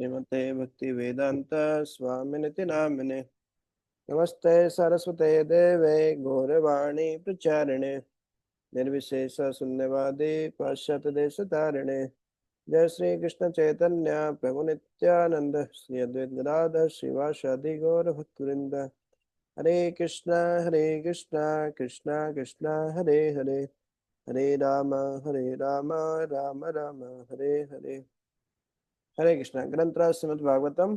श्रीमते भक्ति वेदांत स्वामिनिति नामिने। नमस्ते सरस्वते देवे गौरवाणी प्रचारिणे निर्विशेष शून्यवादी पाश्चात्य देश तारिणे। जय श्री कृष्ण चैतन्य प्रभु नित्यानंद श्री अद्वैत गदाधर श्रीवासादि गौर भक्तवृंद। हरे कृष्णा कृष्णा कृष्णा हरे हरे, हरे राम राम राम हरे हरे। हरे कृष्णा। ग्रंथ श्रीमद् भागवतम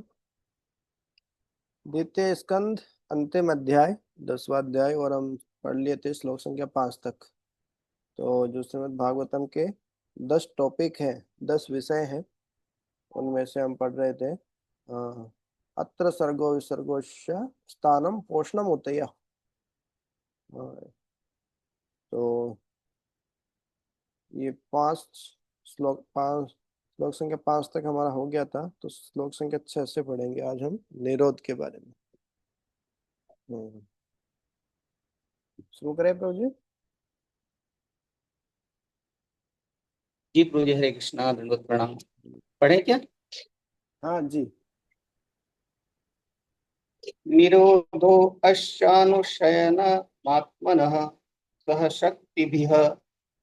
द्वितीय स्कंद अंतिम अध्याय 10वां अध्याय, और हम पढ़ लिए थे श्लोक संख्या 5 तक। तो जो श्रीमद् भागवतम के 10 टॉपिक हैं, 10 विषय हैं, उनमें से हम पढ़ रहे थे अत्र सर्गो विसर्गोश्च स्थानम पोषणम उतय। तो ये 5 श्लोक संख्या 5 तक हमारा हो गया था। तो श्लोक संख्या 6 से पढ़ेंगे आज हम निरोध के बारे में। शुरू करें प्रभु जी। जी प्रभु जी, हरे कृष्णा, दंडवत प्रणाम। पढ़े क्या? हाँ जी। निरोधो अश्चानुशयन आत्मनः सह शक्तिभिः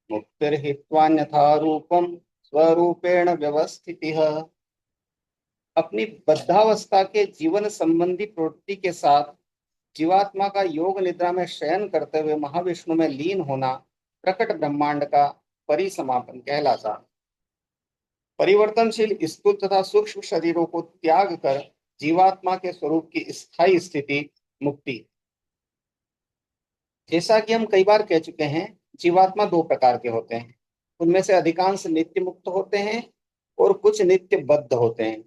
मुक्तिर्हित्वान्यथा रूपम स्वरूपेण व्यवस्थितिः। अपनी बद्धावस्था के जीवन संबंधी प्रवृत्ति के साथ जीवात्मा का योग निद्रा में शयन करते हुए महाविष्णु में लीन होना प्रकट ब्रह्मांड का परिसमापन कहलाता। परिवर्तनशील स्थूल तथा सूक्ष्म शरीरों को त्याग कर जीवात्मा के स्वरूप की स्थायी स्थिति मुक्ति। जैसा कि हम कई बार कह चुके हैं, जीवात्मा 2 प्रकार के होते हैं। उनमें से अधिकांश नित्य मुक्त होते हैं और कुछ नित्य बद्ध होते हैं।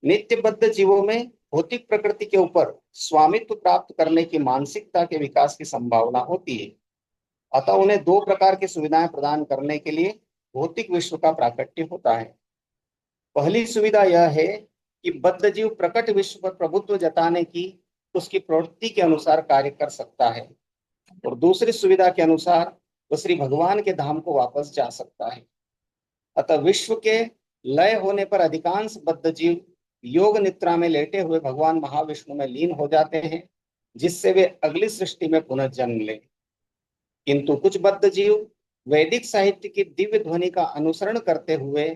नित्य बद्ध जीवों में भौतिक प्रकृति के ऊपर स्वामित्व प्राप्त करने की मानसिकता के विकास की संभावना होती है। अतः उन्हें 2 प्रकार की सुविधाएं प्रदान करने के लिए भौतिक विश्व का प्राकट्य होता है। पहली सुविधा यह है कि बद्ध जीव प्रकट विश्व पर प्रभुत्व जताने की उसकी प्रवृत्ति के अनुसार कार्य कर सकता है, और दूसरी सुविधा के अनुसार वह श्री भगवान के धाम को वापस जा सकता है। अतः विश्व के लय होने पर अधिकांश बद्ध जीव योग निद्रा में लेटे हुए भगवान महाविष्णु में लीन हो जाते हैं, जिससे वे अगली सृष्टि में पुनः जन्म लें। किंतु कुछ बद्ध जीव वैदिक साहित्य की दिव्य ध्वनि का अनुसरण करते हुए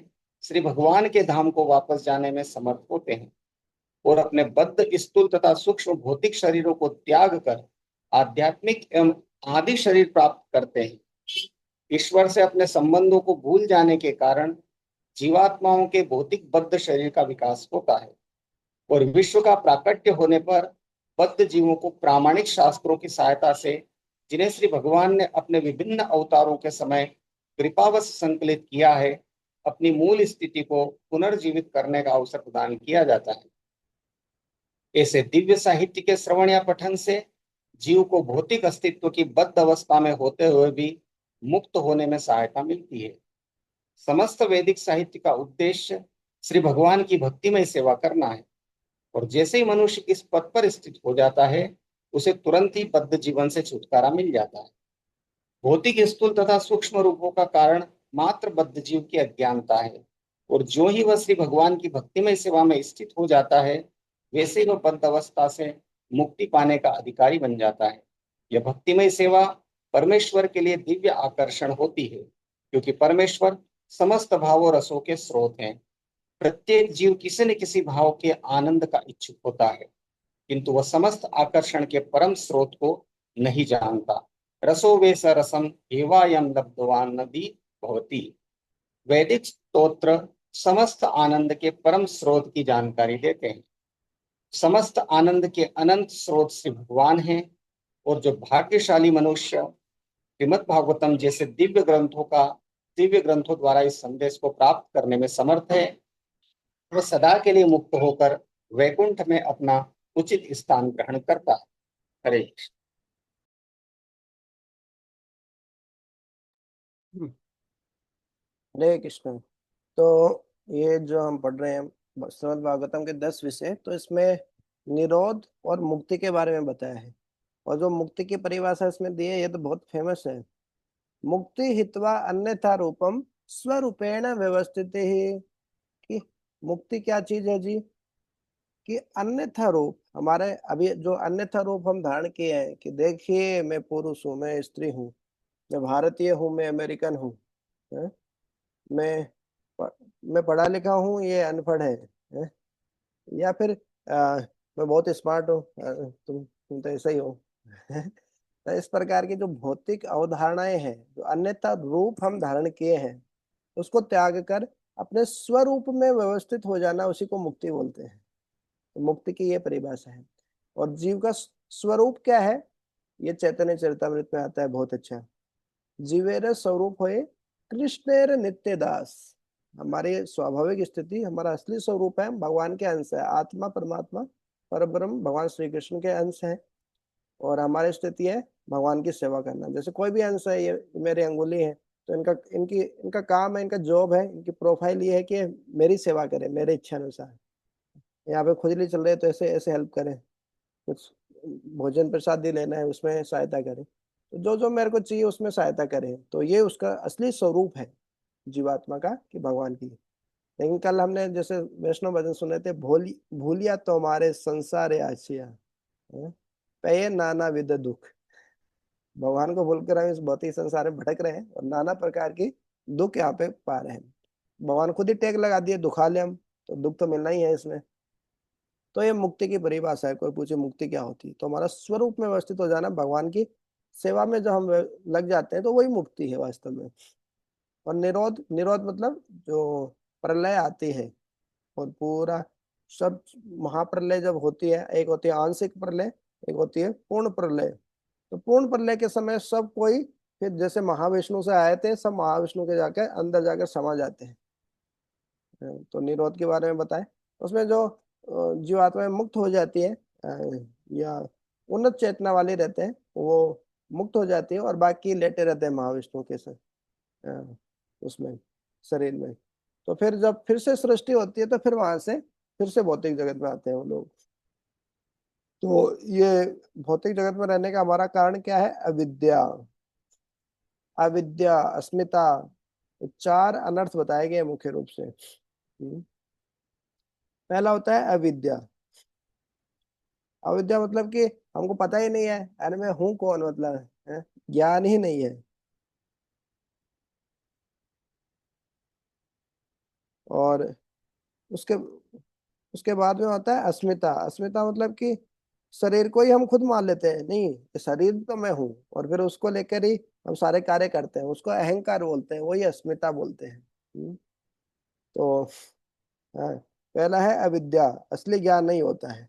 श्री भगवान के धाम को वापस जाने में समर्थ होते हैं और अपने बद्ध स्थूल तथा सूक्ष्म भौतिक शरीरों को त्याग कर आध्यात्मिक एवं आदि शरीर प्राप्त करते हैं। ईश्वर से अपने संबंधों को भूल जाने के कारण जीवात्माओं के भौतिक बद्ध शरीर का विकास होता है, और विश्व का प्राकट्य होने पर बद्ध जीवों को प्रामाणिक शास्त्रों की सहायता से, जिन्हें श्री भगवान ने अपने विभिन्न अवतारों के समय कृपावश संकलित किया है, अपनी मूल स्थिति को पुनर्जीवित करने का अवसर प्रदान किया जाता है। ऐसे दिव्य साहित्य के श्रवण या पठन से जीव को भौतिक अस्तित्व की बद्ध अवस्था में होते हुए भी मुक्त होने में सहायता मिलती है। समस्त वैदिक साहित्य का उद्देश्य श्री भगवान की भक्तिमय सेवा करना है, और जैसे ही मनुष्य इस पद पर स्थित हो जाता है, उसे तुरंत ही बद्ध जीवन से छुटकारा मिल जाता है। भौतिक स्थूल तथा सूक्ष्म रूपों का कारण मात्र बद्ध जीव की अज्ञानता है, और जो ही वह श्री भगवान की भक्तिमय सेवा में स्थित हो जाता है, वैसे ही वह बद्ध अवस्था से मुक्ति पाने का अधिकारी बन जाता है। यह भक्तिमय सेवा परमेश्वर के लिए दिव्य आकर्षण होती है, क्योंकि परमेश्वर समस्त भावों रसों के स्रोत हैं। प्रत्येक जीव किसी न किसी भाव के आनंद का इच्छुक होता है, किंतु वह समस्त आकर्षण के परम स्रोत को नहीं जानता। रसो वे स रसम एवायम लब्धवान नदी भवती। वैदिक स्तोत्र समस्त आनंद के परम स्रोत की जानकारी देते हैं। समस्त आनंद के अनंत स्रोत श्री भगवान हैं, और जो भाग्यशाली मनुष्य श्रीमद् भागवतम जैसे दिव्य ग्रंथों द्वारा इस संदेश को प्राप्त करने में समर्थ है, वह सदा के लिए मुक्त होकर वैकुंठ में अपना उचित स्थान ग्रहण करता है। हरे कृष्ण। हरे कृष्ण। तो ये जो हम पढ़ रहे हैं श्रीमद् भागवतम के 10 विषय, तो इसमें निरोध और मुक्ति के बारे में बताया है। और जो मुक्ति की परिभाषा इसमें दी है, ये तो बहुत फेमस है। मुक्ति हित्वा अन्यथा रूपम स्वरूपेण व्यवस्थित ही, कि मुक्ति क्या चीज है जी? कि अन्यथा रूप हमारे, अभी जो अन्यथा रूप हम धारण किए हैं कि देखिए मैं पुरुष हूँ, मैं स्त्री हूँ, मैं भारतीय हूँ, मैं अमेरिकन हूँ, हैं? मैं प- मैं पढ़ा लिखा हूँ, ये अनपढ़ है, हैं? या फिर मैं बहुत स्मार्ट हूँ, तुम तो ऐसा ही हो। तो इस प्रकार की जो भौतिक अवधारणाएं हैं, जो अन्यथा रूप हम धारण किए हैं, उसको त्याग कर अपने स्वरूप में व्यवस्थित हो जाना, उसी को मुक्ति बोलते हैं। तो मुक्ति की ये परिभाषा है। और जीव का स्वरूप क्या है? ये चैतन्य चरितमृत में आता है बहुत अच्छा। जीवेर स्वरूप होए कृष्णेर नित्य दास। हमारी स्वाभाविक स्थिति, हमारा असली स्वरूप है, भगवान के अंश है, आत्मा परमात्मा परब्रह्म भगवान श्री कृष्ण के अंश है। और हमारी स्थिति है भगवान की सेवा करना। जैसे कोई भी अंश है, ये मेरी अंगुली है, तो इनका काम है, इनका जॉब है, इनकी प्रोफाइल ये है कि मेरी सेवा करें मेरे इच्छा अनुसार। यहाँ पे खुजली चल रही है तो ऐसे ऐसे हेल्प करें, कुछ भोजन प्रसाद ही लेना है उसमें सहायता करें, तो जो जो मेरे को चाहिए उसमें सहायता करें। तो ये उसका असली स्वरूप है जीवात्मा का, कि भगवान की। लेकिन कल हमने जैसे वैष्णव भजन सुने थे, भोली भूलिया तो हमारे संसार आशिया, हैं? पे नाना विध दुख। भगवान को भूलकर हम इस भौतिक संसार में भटक रहे हैं और नाना प्रकार की दुख यहाँ पे पा रहे हैं। भगवान खुद ही टैग लगा दिए दुखा ले हम, तो दुख तो मिलना ही है इसमें। तो ये मुक्ति की परिभाषा है। कोई पूछे मुक्ति क्या होती है, तो हमारा स्वरूप में व्यवस्थित हो जाना, भगवान की सेवा में जो हम लग जाते हैं, तो वही मुक्ति है वास्तव में। और निरोध, निरोध मतलब जो प्रलय आती है और पूरा सब महाप्रलय जब होती है, एक होती है आंशिक प्रलय, एक होती है पूर्ण प्रलय। तो पूर्ण प्रलय के समय सब कोई फिर जैसे महाविष्णु से आए थे, सब महाविष्णु के जाकर अंदर जाकर समा जाते हैं। तो निरोध के बारे में बताएं। उसमें जो जीवात्मा मुक्त हो जाती है, या उन्नत चेतना वाले रहते हैं, वो मुक्त हो जाती है और बाकी लेटे रहते हैं महाविष्णु के साथ, उसमें शरीर में। तो फिर जब फिर से सृष्टि होती है, तो फिर वहां से फिर से भौतिक जगत में आते हैं वो लोग। तो ये भौतिक जगत में रहने का हमारा कारण क्या है? अविद्या। अविद्या, अस्मिता, ये चार अनर्थ बताए गए मुख्य रूप से। पहला होता है अविद्या। अविद्या मतलब कि हमको पता ही नहीं है, अरे मैं हूं कौन, मतलब है, ज्ञान ही नहीं है। और उसके उसके बाद में आता है अस्मिता। अस्मिता मतलब कि शरीर को ही हम खुद मान लेते हैं, नहीं ये शरीर तो मैं हूँ, और फिर उसको लेकर ही हम सारे कार्य करते हैं, उसको अहंकार बोलते हैं, वही अस्मिता बोलते हैं। तो हाँ, पहला है अविद्या, असली ज्ञान नहीं होता है।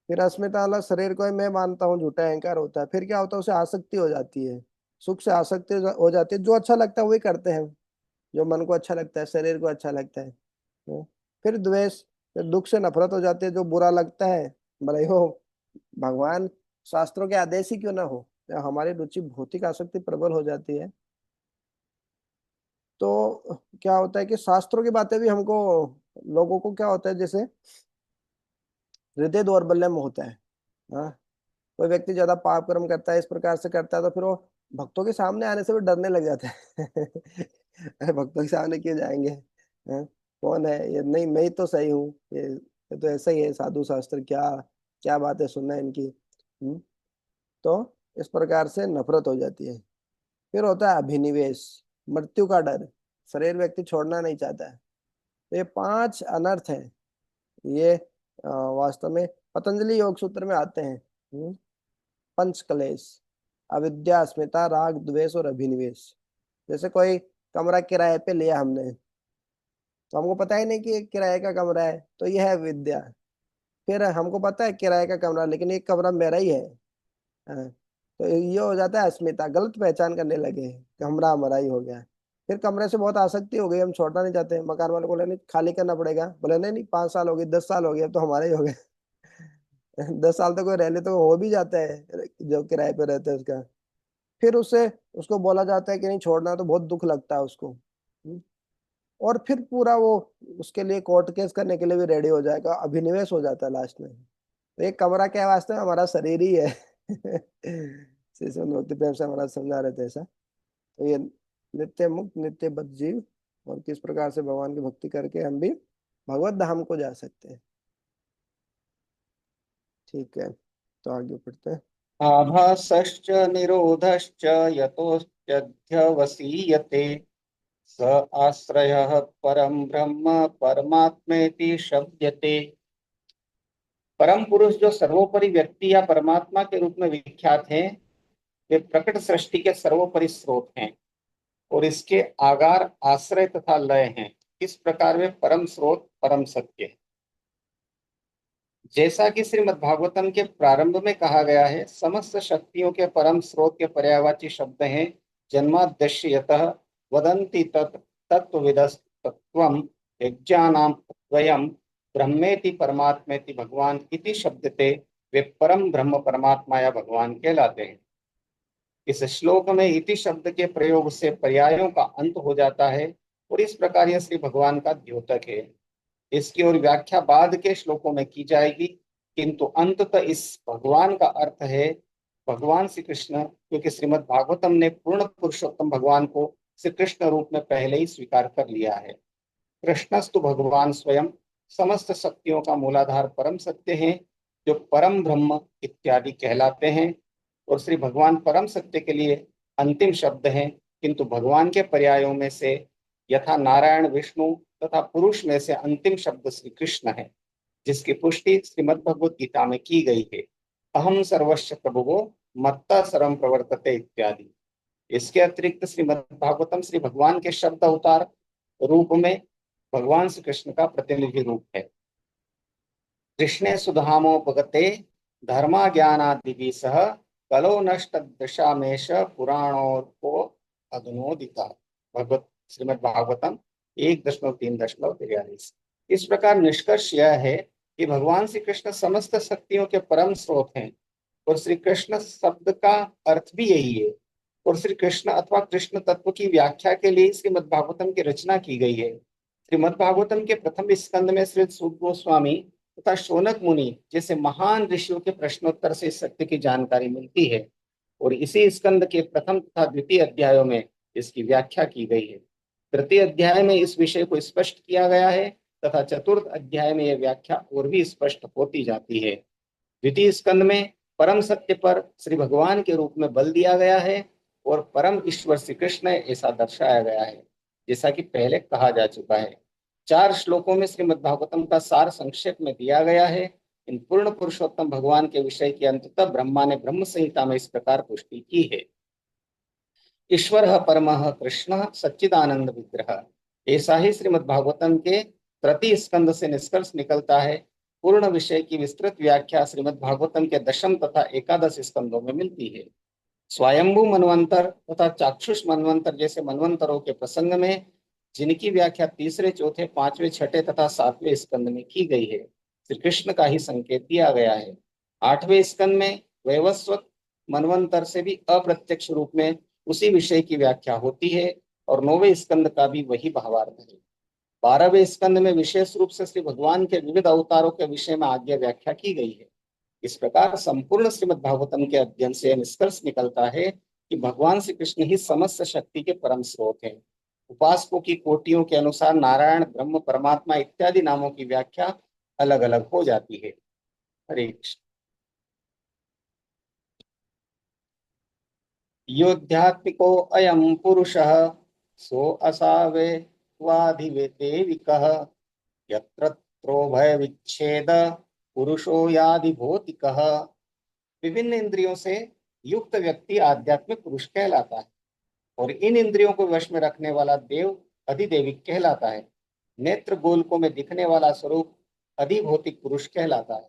फिर अस्मिता वाला, शरीर को ही मैं मानता हूँ, झूठा अहंकार होता है। फिर क्या होता है? उसे आसक्ति हो जाती है, सुख से आसक्ति हो जाती है, जो अच्छा लगता है वही करते हैं, जो मन को अच्छा लगता है, शरीर को अच्छा लगता है। हाँ। फिर द्वेष, फिर दुख से नफरत हो जाती है, जो बुरा लगता है, भले ही हो भगवान शास्त्रों के आदेश ही क्यों ना हो, या हमारी रुचि भौतिक आसक्ति प्रबल हो जाती है, तो क्या होता है कि शास्त्रों की बातें भी हमको, लोगों को क्या होता है, जैसे हृदय दौर्बल्य में होता है। हाँ, कोई व्यक्ति ज्यादा पाप कर्म करता है, इस प्रकार से करता है, तो फिर वो भक्तों के सामने आने से भी डरने लग जाता है। अरे भक्तों के सामने क्यों जाएंगे, हाँ? कौन है ये? नहीं मैं ही तो सही हूँ, ये तो ऐसा ही है, साधु शास्त्र क्या क्या बातें सुनना है इनकी। तो इस प्रकार से नफरत हो जाती है। फिर होता है अभिनिवेश, मृत्यु का डर, शरीर व्यक्ति छोड़ना नहीं चाहता है। तो ये पांच अनर्थ है। ये वास्तव में पतंजलि योग सूत्र में आते हैं। पंच क्लेश, अविद्या, अस्मिता, राग, द्वेष और अभिनिवेश। जैसे कोई कमरा किराए पे लिया हमने, तो हमको पता ही नहीं कि ये किराए का कमरा है, तो यह है विद्या। फिर हमको पता है किराए का कमरा, लेकिन ये कमरा मेरा ही है, हाँ, तो ये हो जाता है अस्मिता, गलत पहचान करने लगे, कमरा हमारा ही हो गया। फिर कमरे से बहुत आसक्ति हो गई, हम छोड़ना नहीं चाहते, मकान वाले बोले नहीं खाली करना पड़ेगा, बोले नहीं नहीं 5 साल हो गए, 10 साल हो गए, अब तो हमारे ही हो गए। 10 साल तो कोई रह ले तो हो भी जाता है, जो किराए पे रहता है उसका। फिर उससे उसको बोला जाता है कि नहीं छोड़ना, तो बहुत दुख लगता है उसको। और फिर पूरा वो उसके लिए कोर्ट केस करने के लिए भी रेडी हो जाएगा, अभिनिवेश हो जाता है लास्ट में। तो ये कमरा क्या है? वास्तव में हमारा शरीर ही है। श्री सुंदर भक्ति प्रेम से हमारा समझा रहे थे ऐसा। तो ये नित्य मुक्त नित्य बद्ध जीव, और किस प्रकार से भगवान की भक्ति करके हम भी भगवत धाम को जा सकते हैं। ठीक है, तो आगे पढ़ते हैं। आभासश्च निरोधश्च यतोऽध्यवसीयते स आश्रयः परम ब्रह्म परमात्मेति शब्दते। परम पुरुष जो सर्वोपरि व्यक्ति या परमात्मा के रूप में विख्यात हैं, वे प्रकट सृष्टि के सर्वोपरि स्रोत हैं और इसके आगार, आश्रय तथा लय हैं। इस प्रकार वे परम स्रोत, परम सत्य है। जैसा कि श्रीमद् भागवतम के प्रारंभ में कहा गया है, समस्त शक्तियों के परम स्रोत के पर्यायवाची शब्द हैं जन्माद्यस्य यतः वदन्ति तत् तत्त्वविदस्तत्त्वम् यज्ञानाम् द्वयम् ब्रह्मेति परमात्मेति भगवान इति शब्दते। वे परम ब्रह्म परमात्मा या भगवान कहलाते हैं। इस श्लोक में इति शब्द के प्रयोग से पर्यायों का अंत हो जाता है और इस प्रकार यह श्री भगवान का द्योतक है। इसकी और व्याख्या बाद के श्लोकों में की जाएगी, किंतु अंततः इस भगवान का अर्थ है भगवान श्री कृष्ण, क्योंकि श्रीमद् भागवतम ने पूर्ण पुरुषोत्तम भगवान को श्री कृष्ण रूप में पहले ही स्वीकार कर लिया है। कृष्णस्तु भगवान स्वयं समस्त शक्तियों का मूलाधार परम सत्य है, जो परम ब्रह्म इत्यादि कहलाते हैं। और श्री भगवान परम सत्य के लिए अंतिम शब्द हैं, किंतु भगवान के पर्यायों में से यथा नारायण, विष्णु तथा पुरुष में से अंतिम शब्द श्री कृष्ण है, जिसकी पुष्टि श्रीमद् भगवत गीता में की गई है। अहम सर्वस्य प्रभुवो मत्ता सर्वं प्रवर्तते इत्यादि। इसके अतिरिक्त श्रीमद् भागवतम श्री भगवान के शब्द अवतार रूप में भगवान श्री कृष्ण का प्रतिनिधि रूप है। कृष्णे सुधामोपगते धर्मा ज्ञानादि सह कलो नष्ट दशामेश पुराणों को अधुनोदिता। भगवत श्रीमद् भागवतम 1.3.43। इस प्रकार निष्कर्ष यह है कि भगवान श्री कृष्ण समस्त शक्तियों के परम स्रोत हैं और श्री कृष्ण शब्द का अर्थ भी यही है। और श्री कृष्ण अथवा कृष्ण तत्व की व्याख्या के लिए श्रीमद् भागवतम की रचना की गई है। श्रीमद् भागवतम के प्रथम स्कंद में श्री सूत गोस्वामी तथा शौनक मुनि जैसे महान ऋषियों के प्रश्नोत्तर से इस सत्य की जानकारी मिलती है और इसी स्कंद के प्रथम तथा द्वितीय अध्यायों में इसकी व्याख्या की गई है। तृतीय अध्याय में इस विषय को स्पष्ट किया गया है तथा चतुर्थ अध्याय में यह व्याख्या और भी स्पष्ट होती जाती है। द्वितीय स्कंद में परम सत्य पर श्री भगवान के रूप में बल दिया गया है और परम ईश्वर श्री कृष्ण ऐसा दर्शाया गया है, जैसा कि पहले कहा जा चुका है। 4 श्लोकों में श्रीमद् भागवतम का सार संक्षेप में दिया गया है। इन पूर्ण पुरुषोत्तम भगवान के विषय की अंततः ब्रह्मा ने ब्रह्म संहिता में इस प्रकार पुष्टि की है। ईश्वर परमः कृष्ण सच्चिदानंद विग्रह। ऐसा ही श्रीमद् भागवतम के तृतीय स्कंद से निष्कर्ष निकलता है। पूर्ण विषय की विस्तृत व्याख्या श्रीमद् भागवतम के दशम तथा एकादश स्कंदों में मिलती है। स्वयंभू मनवंतर तथा चाक्षुष मनवंतर जैसे मनवंतरों के प्रसंग में जिनकी व्याख्या तीसरे, चौथे, पांचवें, छठे तथा सातवें स्कंद में की गई है, श्री कृष्ण का ही संकेत दिया गया है। 8वें स्कंद में वैवस्वत मनवंतर से भी अप्रत्यक्ष रूप में उसी विषय की व्याख्या होती है और 9वें स्कंद का भी वही भावार्थ है। 12वें स्कंद में विशेष रूप से श्री भगवान के विविध अवतारों के विषय में आगे व्याख्या की गई है। इस प्रकार संपूर्ण श्रीमद् भागवतम के अध्ययन से निष्कर्ष निकलता है कि भगवान श्री कृष्ण ही समस्त शक्ति के परम स्रोत हैं। उपासकों की कोटियों के अनुसार नारायण, ब्रह्म, परमात्मा इत्यादि नामों की व्याख्या अलग अलग हो जाती है। हरे कृष्ण। योध्यात्मिको अयम पुरुषः सो असावे वाधिवेदेविकः यत्र भय विच्छेद पुरुषो यादि भौतिकः। विभिन्न इंद्रियों से युक्त व्यक्ति आध्यात्मिक पुरुष कहलाता है और इन इंद्रियों को वश में रखने वाला देव अधिदेविक कहलाता है। नेत्र गोलकों में दिखने वाला स्वरूप अधिभौतिक पुरुष कहलाता है।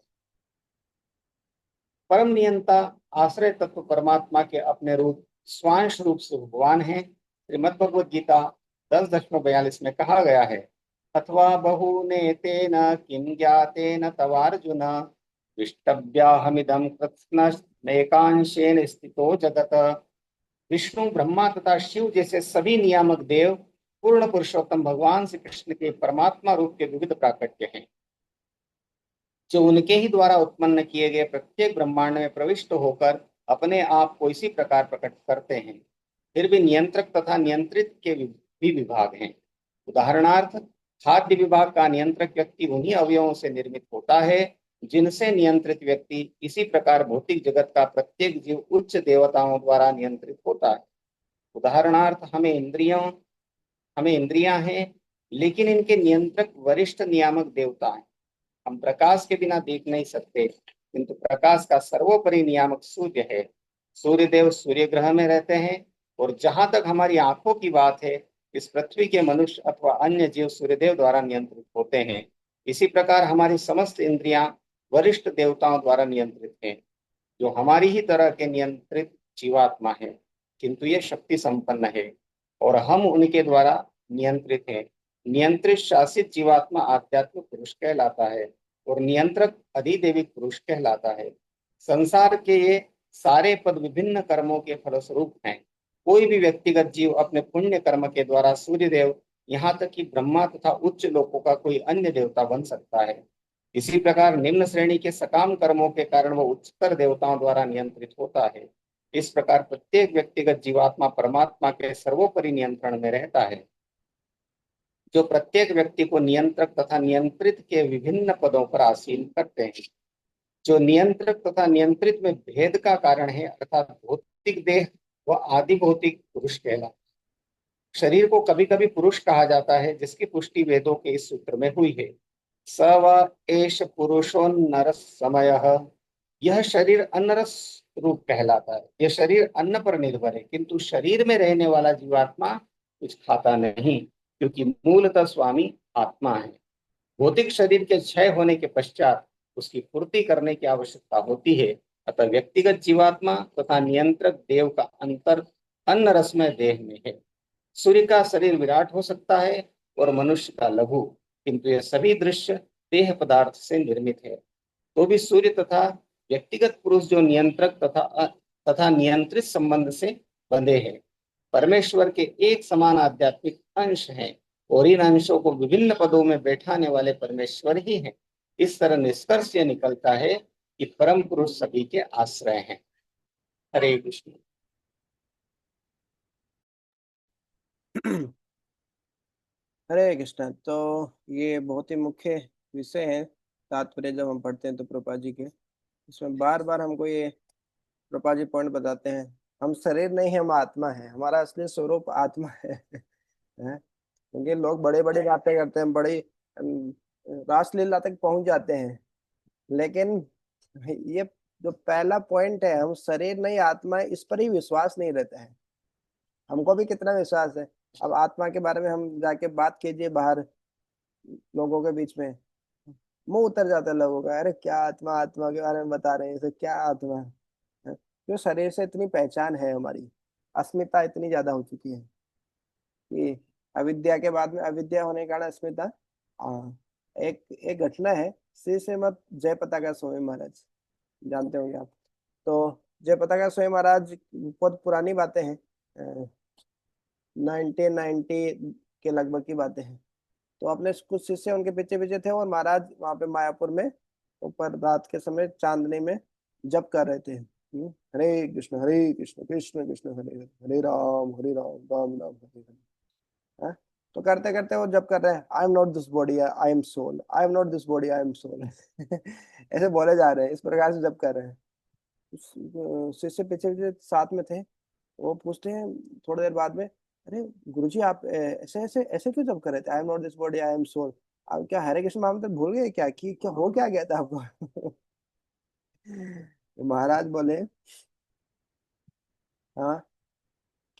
परम नियंता आश्रय तत्व परमात्मा के अपने रूप स्वांश रूप से भगवान है। श्रीमद् भगवद गीता 10.42 में कहा गया है, अथवा बहुने तेन किं ज्ञातेन तवार्जुन विष्टव्याहमिदं कृत्स्नैकांशेन स्थितो जगत। विष्णु, ब्रह्मा तथा शिव जैसे सभी नियामक देव पूर्ण पुरुषोत्तम भगवान श्री कृष्ण के परमात्मा रूप के विविध प्राकट्य हैं, जो उनके ही द्वारा उत्पन्न किए गए प्रत्येक ब्रह्मांड में प्रविष्ट होकर अपने आप को इसी प्रकार प्रकट करते हैं। फिर भी नियंत्रक तथा नियंत्रित के भी विभाग हैं। उदाहरणार्थ खाद्य विभाग का नियंत्रक व्यक्ति उन्हीं अवयवों से निर्मित होता है जिनसे नियंत्रित व्यक्ति इसी प्रकार भौतिक जगत का प्रत्येक जीव उच्च देवताओं द्वारा नियंत्रित होता है। उदाहरणार्थ हमें इंद्रियां हैं, लेकिन इनके नियंत्रक वरिष्ठ नियामक देवता हैं। हम प्रकाश के बिना देख नहीं सकते, किंतु प्रकाश का सर्वोपरि नियामक सूर्य है। सूर्य देव सूर्य ग्रह में रहते हैं, और जहां तक हमारी आंखों की बात है, इस पृथ्वी के मनुष्य अथवा अन्य जीव सूर्यदेव द्वारा नियंत्रित होते हैं। इसी प्रकार हमारी समस्त इंद्रियां वरिष्ठ देवताओं द्वारा नियंत्रित हैं, जो हमारी ही तरह के नियंत्रित जीवात्मा है, किंतु ये शक्ति संपन्न है और हम उनके द्वारा नियंत्रित हैं। नियंत्रित शासित जीवात्मा आध्यात्मिक पुरुष कहलाता है और नियंत्रक अधिदैविक पुरुष कहलाता है। संसार के ये सारे पद विभिन्न कर्मों के फलस्वरूप हैं। कोई भी व्यक्तिगत जीव अपने पुण्य कर्म के द्वारा सूर्यदेव, यहाँ तक कि ब्रह्मा तथा उच्च लोकों का कोई अन्य देवता बन सकता है। इसी प्रकार निम्न श्रेणी के सकाम कर्मों के कारण वह उच्चतर देवताओं द्वारा नियंत्रित होता है। इस प्रकार प्रत्येक व्यक्तिगत जीवात्मा परमात्मा के सर्वोपरि नियंत्रण में रहता है, जो प्रत्येक व्यक्ति को नियंत्रक तथा नियंत्रित के विभिन्न पदों पर आसीन करते हैं। जो नियंत्रक तथा नियंत्रित में भेद का कारण है, अर्थात भौतिक देह व आदि भौतिक पुरुष कहलाता है। शरीर को कभी कभी पुरुष कहा जाता है, जिसकी पुष्टि वेदों के इस सूत्र में हुई है, स व एष पुरुषोन्नरस समयः। यह शरीर अन्नरस रूप कहलाता है। यह शरीर अन्न पर निर्भर है, किंतु शरीर में रहने वाला जीवात्मा कुछ खाता नहीं, क्योंकि मूलतः स्वामी आत्मा है। भौतिक शरीर के क्षय होने के पश्चात उसकी पूर्ति करने की आवश्यकता होती है। अतः व्यक्तिगत जीवात्मा तथा नियंत्रक देव का अंतर अन्न रसमय देह में है। सूर्य का शरीर विराट हो सकता है और मनुष्य का लघु, किंतु यह सभी दृश्य देह पदार्थ से निर्मित है। तो भी सूर्य तथा व्यक्तिगत पुरुष जो नियंत्रक तथा नियंत्रित संबंध से बंधे हैं, परमेश्वर के एक समान आध्यात्मिक अंश हैं, और इन अंशों को विभिन्न पदों में बैठाने वाले परमेश्वर ही हैं। इस तरह निष्कर्ष यह निकलता है कि परम पुरुष सभी के आश्रय हैं। हरे कृष्ण। हरे कृष्ण। तो ये बहुत ही मुख्य विषय है तात्पर्य जब हम पढ़ते हैं तो प्रभुपाद जी के, इसमें बार बार हमको ये प्रभुपाद जी पॉइंट बताते हैं, हम शरीर नहीं है, हम आत्मा है, हमारा असली स्वरूप आत्मा है। हैं? क्योंकि लोग बड़े बड़े बातें करते हैं, बड़ी रासलीला तक पहुंच जाते हैं, लेकिन ये जो पहला पॉइंट है, हम शरीर नहीं आत्मा है, इस पर ही विश्वास नहीं रहता है। हमको भी कितना विश्वास है, अब आत्मा के बारे में हम जाके बात कीजिए बाहर लोगों के बीच में, मुंह उतर जाता है लोगों का, अरे क्या आत्मा, आत्मा के बारे में बता रहे हैं, इसे क्या आत्मा है। जो शरीर से इतनी पहचान है, हमारी अस्मिता इतनी ज्यादा हो चुकी है कि अविद्या के बाद में अविद्या होने के कारण अस्मिता। हाँ, एक एक घटना है, श्री श्रीमद जयपताका का स्वामी महाराज, जानते होंगे आप। तो जयपताका का स्वामी महाराज, बहुत पुरानी बातें हैं, 1990 के लगभग की बातें हैं। तो अपने कुछ शिष्य उनके पीछे पीछे थे, और महाराज वहां पे मायापुर में ऊपर रात के समय चांदनी में जप कर रहे थे। हरे कृष्ण कृष्ण कृष्ण हरे हरे, हरे राम राम राम हरे हरे। हाँ? तो करते करते वो जब कर रहे हैं, I am not this body I am soul, I am not this body I am soul. ऐसे बोले जा रहे हैं, इस प्रकार से जब कर रहे हैं। शिष्य पीछे पीछे साथ में थे, वो पूछते हैं थोड़ी देर बाद में, अरे गुरुजी आप ऐसे ऐसे ऐसे क्यों जब कर रहे थे, I am not this body I am soul, आप क्या हरे कृष्ण महामंत्र भूल गए क्या, कि क्या हो क्या गया था आपको। तो महाराज बोले, हाँ,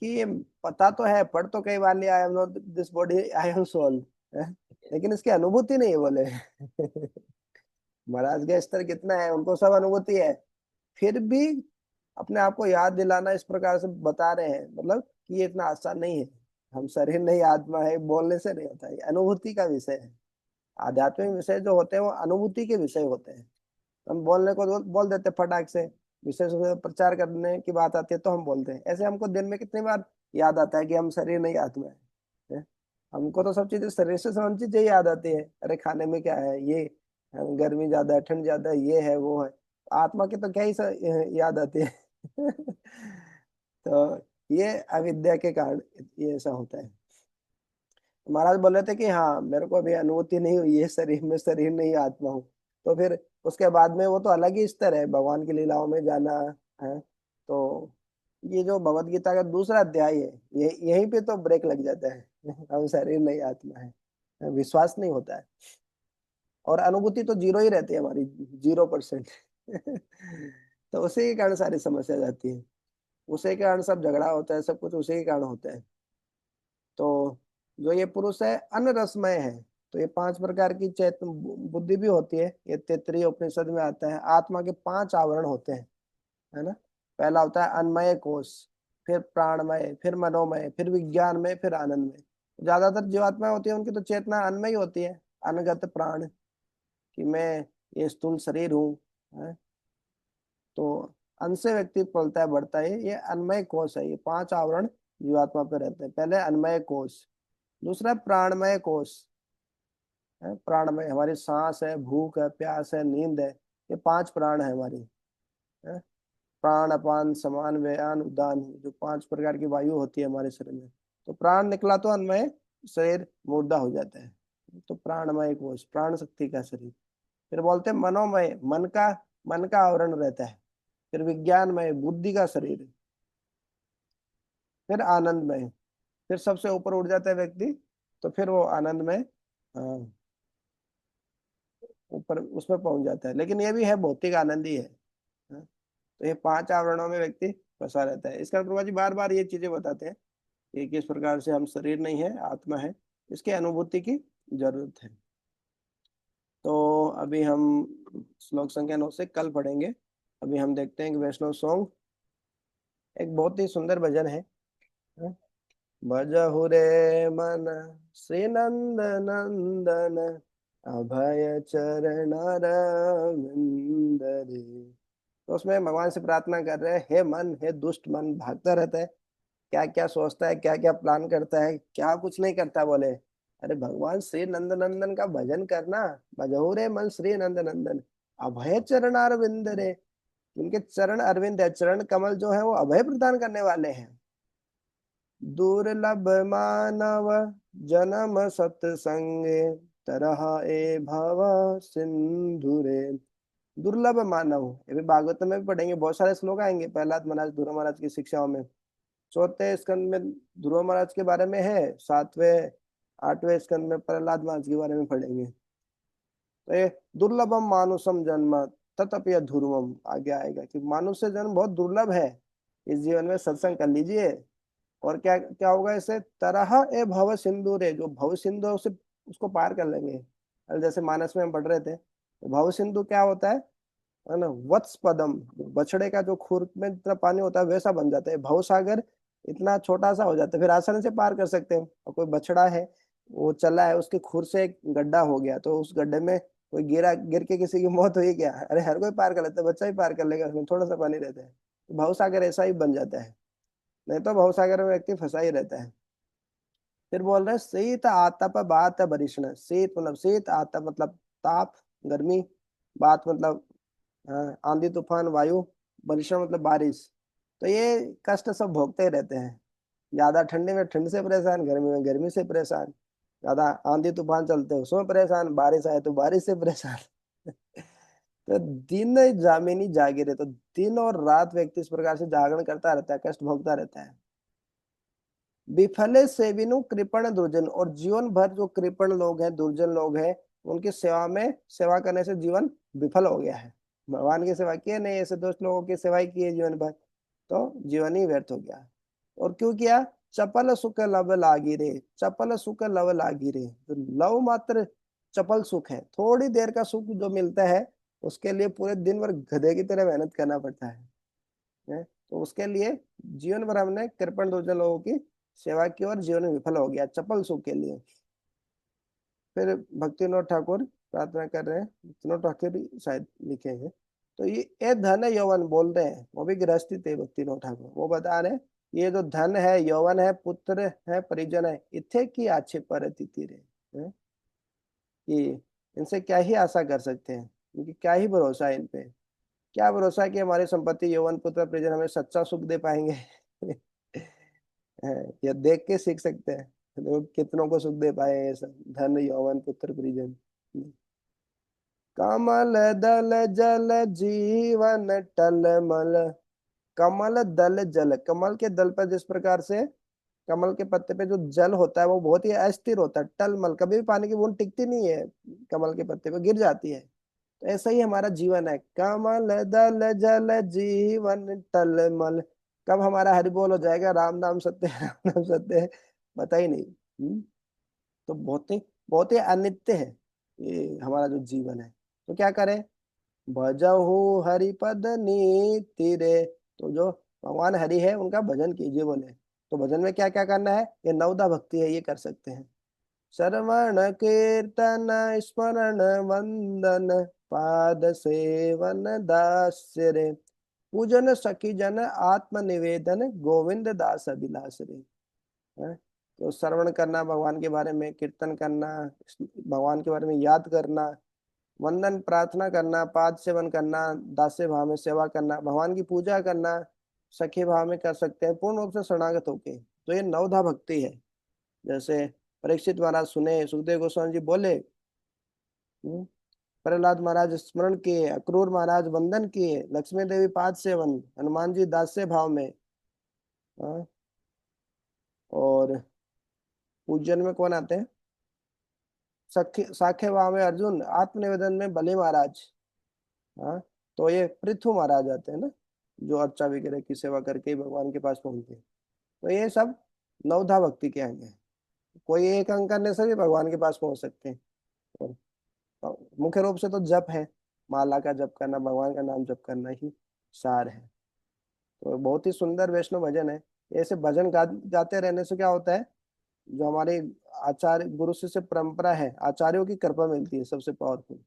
कि ये पता तो है, पढ़ तो कई बार लिया, I am not this body I am soul, लेकिन इसकी अनुभूति नहीं है बोले। महाराज का स्तर कितना है, उनको सब अनुभूति है, फिर भी अपने आप को याद दिलाना इस प्रकार से बता रहे हैं, मतलब कि ये इतना आसान नहीं है। हम शरीर नहीं आत्मा है बोलने से नहीं होता, ये अनुभूति का विषय है। आध्यात्मिक विषय जो होते हैं वो अनुभूति के विषय होते हैं। हम बोलने को बोल देते फटाक से, विशेष रूप से प्रचार करने की बात आती है तो हम बोलते हैं। ऐसे हमको दिन में कितनी बार याद आता है कि हम शरीर नहीं आत्मा है, हैं? हमको तो सब चीजें शरीर से संबंधित चीजें याद आती है, अरे खाने में क्या है ये, गर्मी ज्यादा है ठंड ज्यादा है, ये है वो है। आत्मा की तो क्या ही याद आती है। तो ये अविद्या के कारण ये ऐसा होता है। महाराज बोल रहे थे कि हाँ मेरे को अभी अनुभूति नहीं हुई है शरीर में, शरीर नहीं आत्मा हूँ। तो फिर उसके बाद में वो तो अलग ही स्तर है, भगवान की लीलाओं में जाना है। तो ये जो भगवत गीता का दूसरा अध्याय है, ये यहीं पे तो ब्रेक लग जाता है। हम शरीर नहीं आत्मा है, विश्वास नहीं होता है। और अनुभूति तो जीरो ही रहती है हमारी, 0%। तो उसी के कारण सारी समस्या जाती है, उसी के कारण सब झगड़ा होता है, सब कुछ उसी के कारण होता है। तो जो ये पुरुष है अनरसमय है। तो ये 5 प्रकार की चैतन्य बुद्धि भी होती है, ये तैत्तिरीय उपनिषद में आता है। आत्मा के 5 आवरण होते हैं, है ना। पहला होता है अन्मय कोश, फिर प्राणमय, फिर मनोमय, फिर विज्ञानमय, फिर आनंदमय। ज्यादातर जीवात्मा होती है उनकी तो चेतना अन्मय होती है, अनगत प्राण, कि मैं ये स्थूल शरीर हूँ, है? तो अन्न से व्यक्ति पलता है बढ़ता है, ये अन्मय कोश है। ये 5 आवरण जीवात्मा पे रहते हैं। पहले अन्मय कोश, दूसरा प्राणमय कोश है। प्राणमय हमारी सांस है, भूख है, प्यास है, नींद है, ये 5 प्राण है हमारी, है। प्राण अपान समान व्यान उदान, जो 5 प्रकार की वायु होती है हमारे शरीर में। तो प्राण निकला तो अन्नमय शरीर मुर्दा हो जाता है। तो प्राणमय कोश, प्राण शक्ति का शरीर। फिर बोलते हैं मनोमय, मन का आवरण रहता है। फिर विज्ञानमय, बुद्धि का शरीर। फिर आनंदमय, फिर सबसे ऊपर उठ जाता है व्यक्ति, तो फिर वो आनंदमय, हाँ, ऊपर उसमें पहुंच जाता है। लेकिन ये भी है भौतिक आनंद ही है, हाँ? तो ये 5 आवरणों में व्यक्ति फंसा रहता है। इसका प्रभु जी बार बार ये चीजें बताते हैं कि किस प्रकार से हम शरीर नहीं है, आत्मा है, इसकी अनुभूति की जरूरत है। तो अभी हम श्लोक संख्या 9 से कल पढ़ेंगे। अभी हम देखते हैं कि वैष्णव सॉन्ग एक बहुत ही सुंदर भजन है, हाँ? भजहु रे मन श्री नंद नंदन, अभय चरण रविंद रे। तो उसमें भगवान से प्रार्थना कर रहे हैं, हे मन, हे दुष्ट मन, भागता रहता है, क्या क्या सोचता है, क्या क्या प्लान करता है, क्या कुछ नहीं करता। बोले अरे भगवान श्री नंद नंदन का भजन करना। भजहु रे मन श्री नंद नंदन, अभय चरण अरविंद रे। उनके चरण अरविंद है, चरण कमल जो है वो अभय प्रदान करने वाले हैं। दुर्लभ मानव जन्म सत्संगे, तरह ए भव सिंधुरे। दुर्लभ मानव, ये भी भागवत में भी पढ़ेंगे, बहुत सारे श्लोक आएंगे प्रहलाद महाराज, ध्रुव महाराज की शिक्षाओं में। चौथे स्कंद में ध्रुव महाराज के बारे में है, 7वें 8वें स्कंद में प्रहलाद महाराज के बारे में पढ़ेंगे। तो ये दुर्लभम मानुषम जन्म ततपि ध्रुवम आगे आएगा कि मानुष्य जन्म बहुत दुर्लभ है। इस जीवन में सत्संग कर लीजिए, और क्या क्या होगा इससे, तरह ए भव सिंधु रे, जो भव सिंधु से उसको पार कर लेंगे। और जैसे मानस में हम पढ़ रहे थे, तो भव सिंधु क्या होता है ना, वत्स पदम, बछड़े का जो खुर में इतना पानी होता है वैसा बन जाता है भव सागर, इतना छोटा सा हो जाता है, फिर आसानी से पार कर सकते हैं। और कोई बछड़ा है, वो चला है, उसके खुर से एक गड्ढा हो गया, तो उस गड्ढे में कोई गिर के किसी की मौत हुई क्या, अरे हर कोई पार कर लेता है, बच्चा ही पार कर लेगा, उसमें थोड़ा सा पानी रहता है। तो भव सागर ऐसा ही बन जाता है, नहीं तो भव सागर में व्यक्ति फंसा ही रहता है। फिर बोल रहे हैं शीत आतप बात बरिशण, शीत मतलब शीत, आतप मतलब ताप गर्मी, बात मतलब आंधी तूफान वायु, बरिशण मतलब बारिश। तो ये कष्ट सब भोगते ही रहते हैं। ज्यादा ठंडी में ठंड से परेशान, गर्मी में गर्मी से परेशान, ज्यादा आंधी तूफान चलते हैं उसमें परेशान, बारिश आए तो बारिश से परेशान। तो दिन जामिनी जागे रहे, तो दिन और रात व्यक्ति इस प्रकार से जागरण करता रहता है, कष्ट भोगता रहता है। विफले सेविनु कृपण दुर्जन, और जीवन भर जो कृपण लोग हैं, दुर्जन लोग हैं, उनकी सेवा में सेवा करने से जीवन विफल हो गया है। भगवान की सेवा किए नहीं, ऐसे दोस्त लोगों की सेवा ही की है जीवन भर, तो जीवन ही व्यर्थ हो गया। और क्यों किया, चपल सुख लव लागी रे, चपल सुख लव लागी रे। तो लव मात्र चपल सुख है, थोड़ी देर का सुख जो मिलता है, उसके लिए पूरे दिन भर गधे की तरह मेहनत करना पड़ता है। तो उसके लिए जीवन भर हमने कृपण दुर्जन लोगों की सेवा की और जीवन में विफल हो गया, चपल सुख के लिए। फिर भक्ति विनोद ठाकुर प्रार्थना कर रहे हैं, भक्ति विनोद ठाकुर ही शायद लिखे हैं। तो ये धन है यौवन बोल रहे हैं, वो भी गृहस्थी थे भक्ति विनोद ठाकुर, वो बता रहे हैं ये जो धन है, यौवन है, पुत्र है, परिजन है, इथे की अच्छे पर रे, हैं? कि इनसे क्या ही आशा कर सकते हैं, इनकी क्या ही भरोसा है इन पे, क्या भरोसा है कि हमारी संपत्ति यौवन पुत्र परिजन हमें सच्चा सुख दे पाएंगे। है, ये देख के सीख सकते हैं। देखो कितनों को सुख दे पाए ये सब, धन यौवन पुत्र परिजन। कमल दल जल जीवन टलमल। कमल दल जल, कमल के दल पर जिस प्रकार से कमल के पत्ते पे जो जल होता है वो बहुत ही अस्थिर होता है, टलमल, कभी भी पानी की बूंद टिकती नहीं है, कमल के पत्ते पे गिर जाती है। तो ऐसा ही हमारा जीवन है, कमल दल जल जीवन टलमल। कब हमारा हरि बोल हो जाएगा, राम नाम सत्य है, राम नाम सत्य है, पता ही नहीं। तो बहुत ही अनित्य है ये हमारा जो जीवन है। तो क्या करें, भजहु हरिपद नीति रे। तो जो भगवान हरि है उनका भजन कीजिए बोले। तो भजन में क्या क्या करना है, ये नवदा भक्ति है, ये कर सकते हैं। श्रवण कीर्तन स्मरण वंदन पाद सेवन दास्य रे। पूजन सखी जन आत्म निवेदन गोविंद दास अभिलाष रे। हैं? तो श्रवण करना, भगवान के बारे में कीर्तन करना, भगवान के बारे में याद करना, वंदन प्रार्थना करना, पाद सेवन करना, दास्य भाव में सेवा करना, भगवान की पूजा करना, सखी भाव में कर सकते हैं, पूर्ण रूप से शरणागत होके। तो ये नवधा भक्ति है। जैसे परीक्षित महाराज सुने, सुखदेव गोस्वामी जी बोले, प्रहलाद महाराज स्मरण किए, अक्रूर महाराज वंदन किए, लक्ष्मी देवी पाद सेवन, हनुमान जी दास्य भाव में। हाँ, और पूजन में कौन आते हैं, सखी साखे भाव में अर्जुन, आत्मनिवेदन में बलि महाराज। हाँ, तो ये पृथु महाराज आते हैं ना, जो अर्चा वगैरह की सेवा करके ही भगवान के पास पहुंचते हैं। तो ये सब नवधा भक्ति के अंग हैं। कोई एक अंग करने से भी भगवान के पास पहुंच सकते हैं। और मुख्य रूप से तो जप है, माला का जप करना, भगवान का नाम जप करना ही सार है। तो बहुत ही सुंदर वैष्णव भजन है। ऐसे भजन गाते रहने से क्या होता है, जो हमारे आचार्य गुरु शिष्य परंपरा है, आचार्यों की कृपा मिलती है सबसे पावरफुल।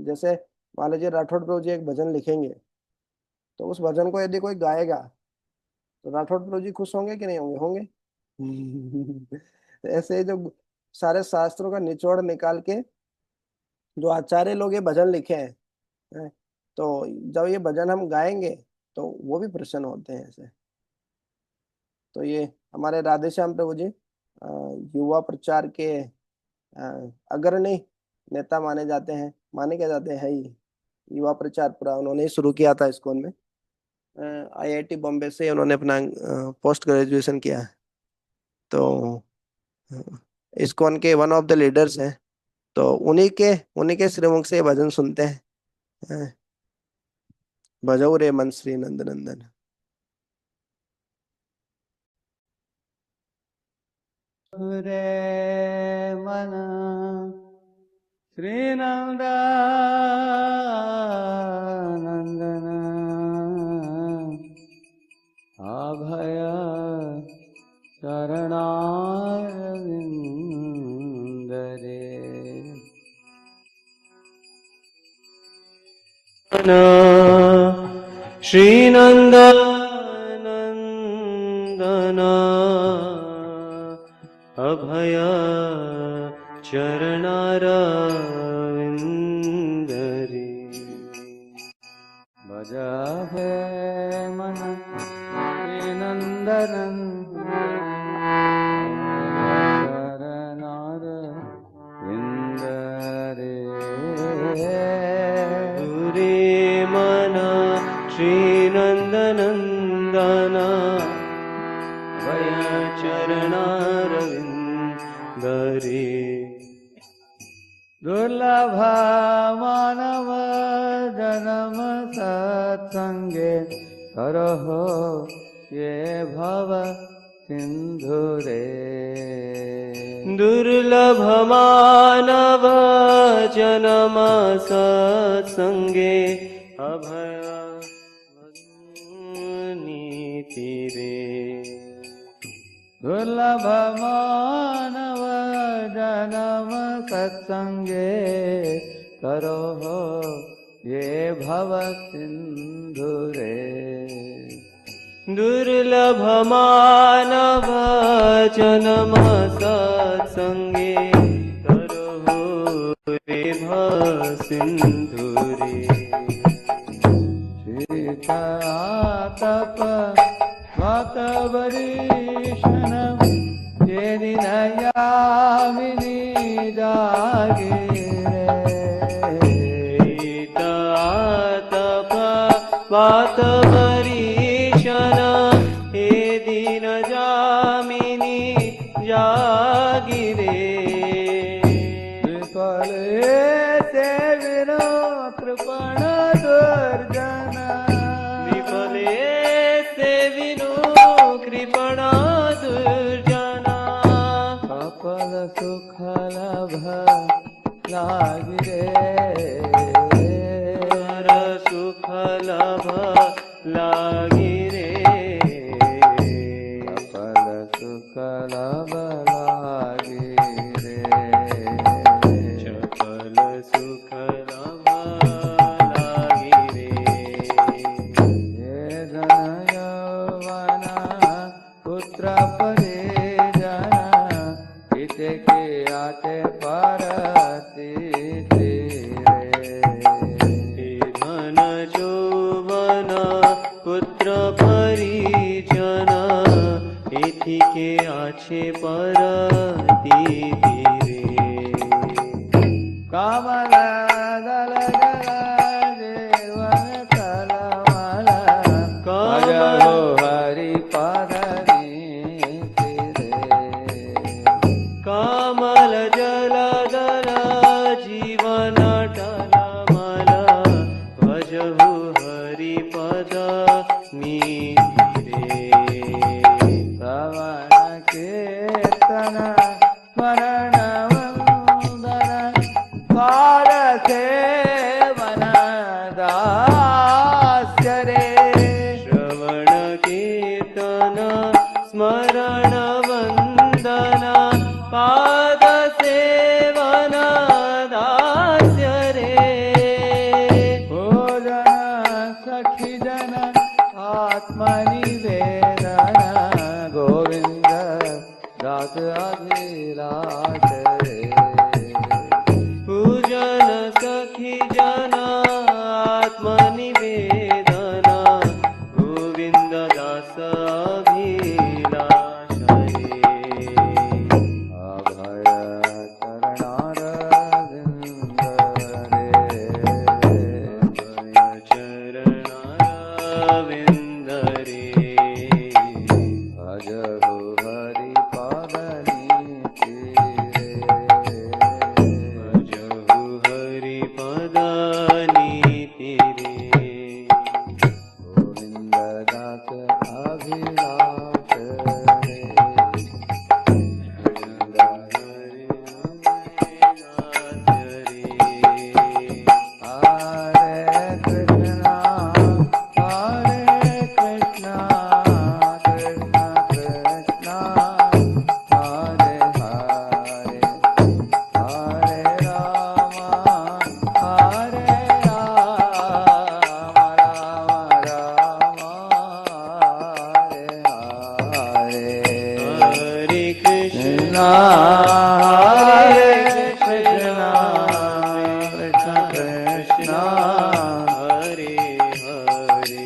जैसे मान लीजिए राठौड़ प्रभु जी एक भजन लिखेंगे, तो उस भजन को यदि कोई गाएगा तो राठौड़ प्रभु जी खुश होंगे कि नहीं होंगे, होंगे। ऐसे ही जो सारे शास्त्रों का निचोड़ निकाल के जो आचार्य लोग ये भजन लिखे हैं, तो जब ये भजन हम गाएंगे तो वो भी प्रसन्न होते हैं ऐसे। तो ये हमारे राधे श्याम प्रभु जी युवा प्रचार के अग्रणी नेता माने जाते हैं, माने क्या जाते हैं, है ही। युवा प्रचार पूरा उन्होंने ही शुरू किया था इस्कॉन में। आईआईटी बॉम्बे से उन्होंने अपना पोस्ट ग्रेजुएशन किया है। तो इस्कॉन के वन ऑफ द लीडर्स हैं। तो उन्हीं के श्रीमुख से ये भजन सुनते हैं। भजौ रे मन श्री नंद नंदन। रे मन श्रीनंद नंदन अभय शरणारविंद रे। श्रीनंद नंदन अभय चरणारविंद रे। भज हे मन नंदन चरणारविंद रे। रे मन श्रीनंदनंदन अभय चरणारविंद रे। दुर्लभ मानव जन्म सत्संगे करहो ये भव सिंधु रे। दुर्लभ मानव जन्म सत्संगे अभय नीति रे। दुर्लभ मानव जन्म सत्संगे करो हो ये भव सिंधु रे। दुर्लभ मानव जन्म सत्संगे करो हो ये भव सिंधु रे। शीतलातप वातवरीषण ये दिन यामिनी जागिरे तप बात परीक्षण हे दिन जामिनी जागिरे विफले से विनो कृपण दुर्जन विफले से विनो कृपण दुर्जना सफल सुख लाभ लागिरे सुख लाभ लागिरे सफल सुख लाभ लागिरे सफल सुख लाभ लागिरे हे धन यौवन पुत्र परिजन हिते के आते परति धन यौवन पुत्र परिजन हिति के आछे परति कमल दल जीवन कलमल कमल हरि पद कमल जल दल जीवन टलमल भजहु हरि पद नीतिरे श्रवण कीर्तन स्मरण वंदन कार सेवन दास्य रे श्रवण कीर्तन स्मरण वंदन पाद सेवन दास्य रे भोजन सखी जन आत्मनिवेदन गोविंद दास अभिलाष रे पूजन सखी जन आत्मनिवेदन गोविंद दास अभिलाष रे अभय चरणारविंद रे अभय चरणारविंद रे भजहु हरि पद नीति रे भजहु हरि पद नीति रे गोविंद दास अभिलाष रे गोविंद हरि अभिलाष रे हरे कृष्णा कृष्ण कृष्ण हरे हरे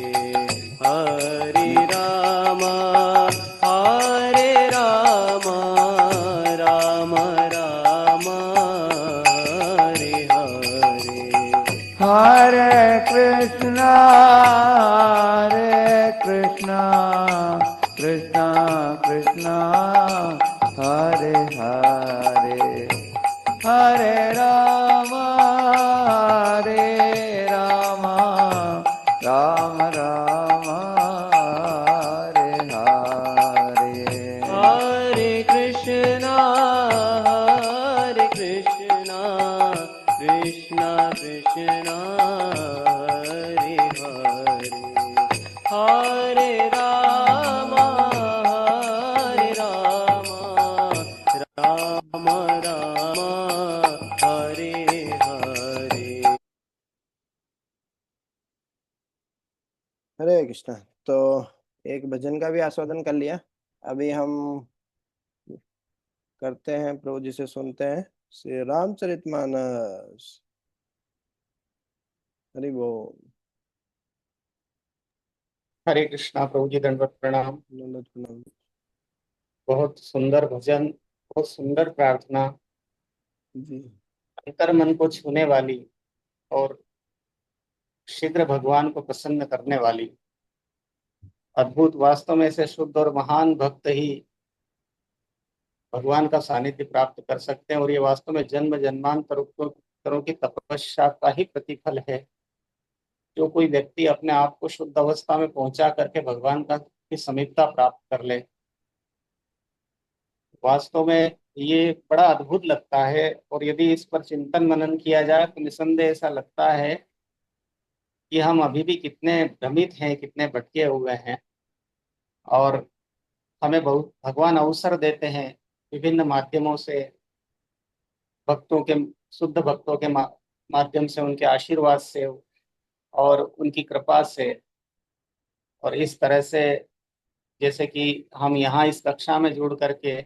हरे राम राम राम हरे हरे कृष्ण कृष्ण कृष्ण हरे हरे हरे राम राम राम हरे हरे हरे कृष्ण कृष्ण कृष्ण हरे हरे हरे राम राम राम हरे हरे हरे कृष्ण कृष्ण कृष्ण हरे हरे हरे राम राम राम हरे हरे हरे कृष्णा। तो एक भजन का भी आस्वादन कर लिया। अभी हम करते हैं, प्रभु जी से सुनते हैं श्री रामचरितमानस। हरि बोल। हरे कृष्णा प्रभु जी, दंडवत प्रणाम। दंडवत प्रणाम। बहुत सुंदर भजन, बहुत सुंदर प्रार्थना, जी। अंतर मन को छूने वाली और शीघ्र भगवान को प्रसन्न करने वाली, अद्भुत। वास्तव में ऐसे शुद्ध और महान भक्त ही भगवान का सानिध्य प्राप्त कर सकते हैं, और ये वास्तव में जन्म जन्मांतरों की तपस्या का ही प्रतिफल है। जो कोई व्यक्ति अपने आप को शुद्ध अवस्था में पहुंचा करके भगवान का की समीपता प्राप्त कर ले, वास्तव में ये बड़ा अद्भुत लगता है। और यदि इस पर चिंतन मनन किया जाए तो निसंदेह ऐसा लगता है कि हम अभी भी कितने भ्रमित हैं, कितने भटके हुए हैं। और हमें बहुत भगवान अवसर देते हैं विभिन्न माध्यमों से, भक्तों के, शुद्ध भक्तों के माध्यम से, उनके आशीर्वाद से और उनकी कृपा से। और इस तरह से जैसे कि हम यहाँ इस कक्षा में जुड़ करके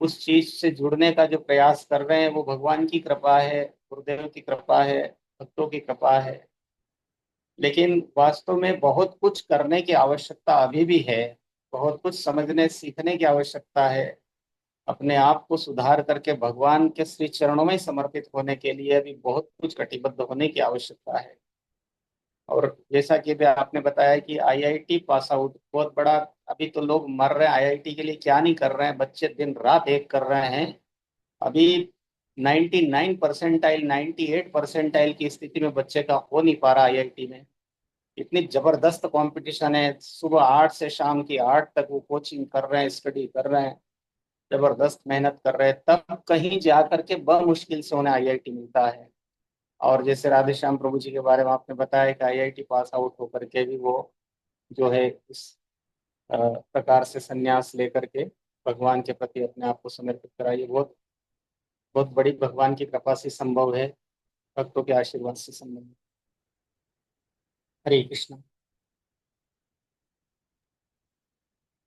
उस चीज से जुड़ने का जो प्रयास कर रहे हैं, वो भगवान की कृपा है, गुरुदेव की कृपा है, भक्तों की कृपा है। लेकिन वास्तव में बहुत कुछ करने की आवश्यकता अभी भी है, बहुत कुछ समझने सीखने की आवश्यकता है। अपने आप को सुधार करके भगवान के श्री चरणों में समर्पित होने के लिए अभी बहुत कुछ कटिबद्ध होने की आवश्यकता है। और जैसा कि भी आपने बताया कि आईआईटी पास आउट बहुत बड़ा, अभी तो लोग मर रहे हैं आईआईटी के लिए, क्या नहीं कर रहे हैं बच्चे, दिन रात एक कर रहे हैं। अभी 99 परसेंटाइल, 98 परसेंटाइल की स्थिति में बच्चे का हो नहीं पा रहा आईआईटी में। इतनी जबरदस्त कंपटीशन है, सुबह 8 से शाम की 8 तक वो कोचिंग कर रहे हैं, स्टडी कर रहे हैं, जबरदस्त मेहनत कर रहे हैं, तब कहीं जा करके बड़ मुश्किल से उन्हें आईआईटी मिलता है। और जैसे राधे श्याम प्रभु जी के बारे में आपने बताया कि आईआईटी पास आउट होकर के भी वो जो है इस प्रकार से संन्यास लेकर के भगवान के प्रति अपने आप को समर्पित करा, ये बहुत बहुत बड़ी भगवान की कृपा से संभव है, भक्तों के आशीर्वाद से संभव है। हरे कृष्ण।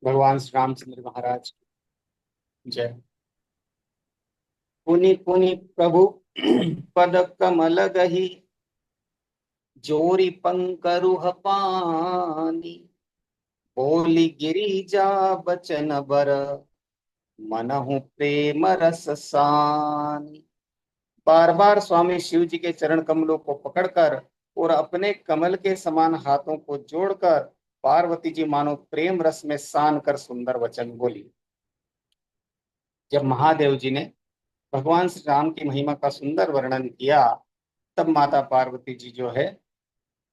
भगवान श्री रामचंद्र महाराज की जय। पुनि पुनि प्रभु पद कमल गही, जोरी पंकरुह पानी, बोली गिरिजा बचन बर, मनहु प्रेम रस सानी। बार बार स्वामी शिव जी के चरण कमलों को पकड़कर और अपने कमल के समान हाथों को जोड़कर पार्वती जी मानो प्रेम रस में सान कर सुंदर वचन बोली। जब महादेव जी ने भगवान श्री राम की महिमा का सुंदर वर्णन किया, तब माता पार्वती जी जो है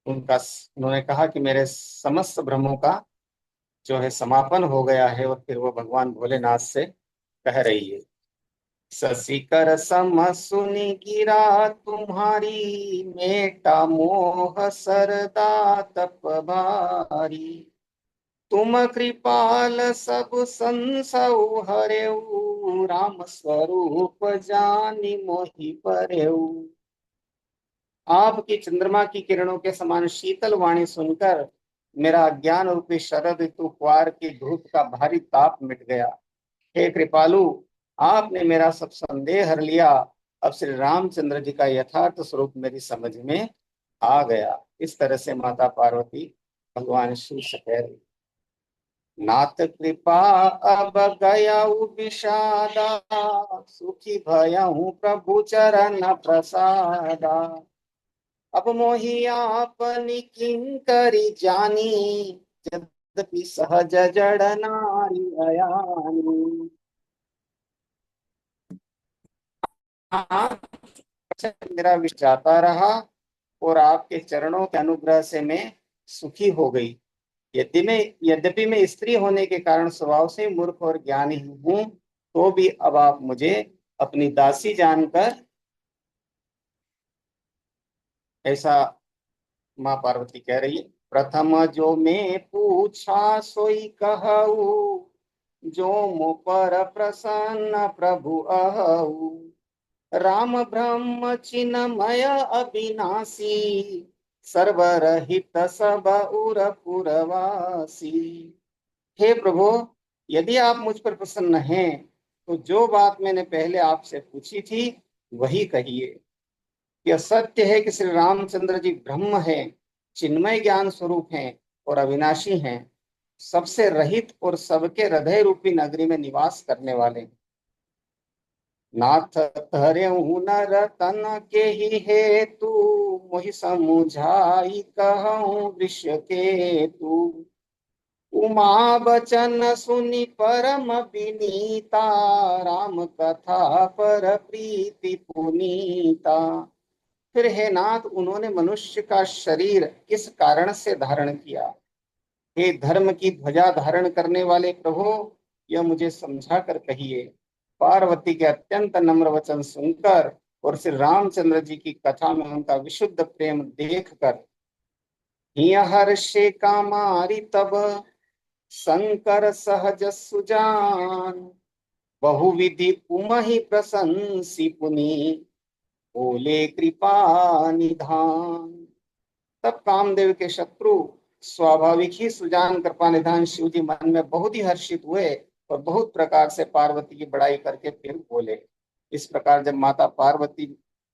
उनका, उन्होंने कहा कि मेरे समस्त भ्रमों का जो है समापन हो गया है। और फिर वो भगवान भोलेनाथ से कह रही है, ससीकर सम सुनि गिरा तुम्हारी, मेटा मोह सरदा तप भारी, तुम कृपाल सब संसौ हरेऊ, राम स्वरूप जानि मोहि परेऊ। आपकी चंद्रमा की किरणों के समान शीतल वाणी सुनकर मेरा अज्ञान रूपी शरद ऋतु क्वार की धूप का भारी ताप मिट गया। हे कृपालु, आपने मेरा सब संदेह हर लिया। अब श्री रामचंद्र जी का यथार्थ स्वरूप मेरी समझ में आ गया। इस तरह से माता पार्वती भगवान शिव से कह रही, नाथ कृपा अब गया विषादा, सुखी भयहूँ प्रभु चरण प्रसादा, अब मोहि आपनि किंकरि जानी, यद्यपि सहज जड़ नारी अयानी। हाँ, मेरा विष जाता रहा और आपके चरणों के अनुग्रह से मैं सुखी हो गई। यद्यपि मैं स्त्री होने के कारण स्वभाव से मूर्ख और ज्ञानी हूँ, तो भी अब आप मुझे अपनी दासी जानकर, ऐसा माँ पार्वती कह रही है। प्रथम जो मैं पूछा सोई कहू, जो मुँह पर प्रसन्न प्रभु अहू, राम ब्रह्म चिन्मय अविनाशी, सर्वरहित सब उर पुरवासी। हे प्रभु, यदि आप मुझ पर प्रसन्न हैं तो जो बात मैंने पहले आपसे पूछी थी वही कहिए। यह सत्य है कि श्री रामचंद्र जी ब्रह्म है, चिन्मय ज्ञान स्वरूप हैं और अविनाशी हैं। सबसे रहित और सबके हृदय रूपी नगरी में निवास करने वाले। नाथ धर्यऊ नर तन के ही हेतु, मोहि समुझाई कहूँ वृष के तू। उमा बचन सुनि परम विनीता, राम कथा पर प्रीति पुनीता। फिर हे नाथ, उन्होंने मनुष्य का शरीर किस कारण से धारण किया? हे धर्म की ध्वजा धारण करने वाले प्रभु, यह मुझे समझा कर कहिए। पार्वती के अत्यंत नम्र वचन सुनकर और श्री रामचंद्र जी की कथा में उनका विशुद्ध प्रेम देखकर हर्षे कामारी तब शंकर सहज सुजान, बहुविधि उमहि प्रशंसी पुनि, बोले कृपा निधान। तब कामदेव के शत्रु स्वाभाविक ही सुजान कृपा निधान शिव जी मन में बहुत ही हर्षित हुए और बहुत प्रकार से पार्वती की बड़ाई करके फिर बोले। इस प्रकार जब माता पार्वती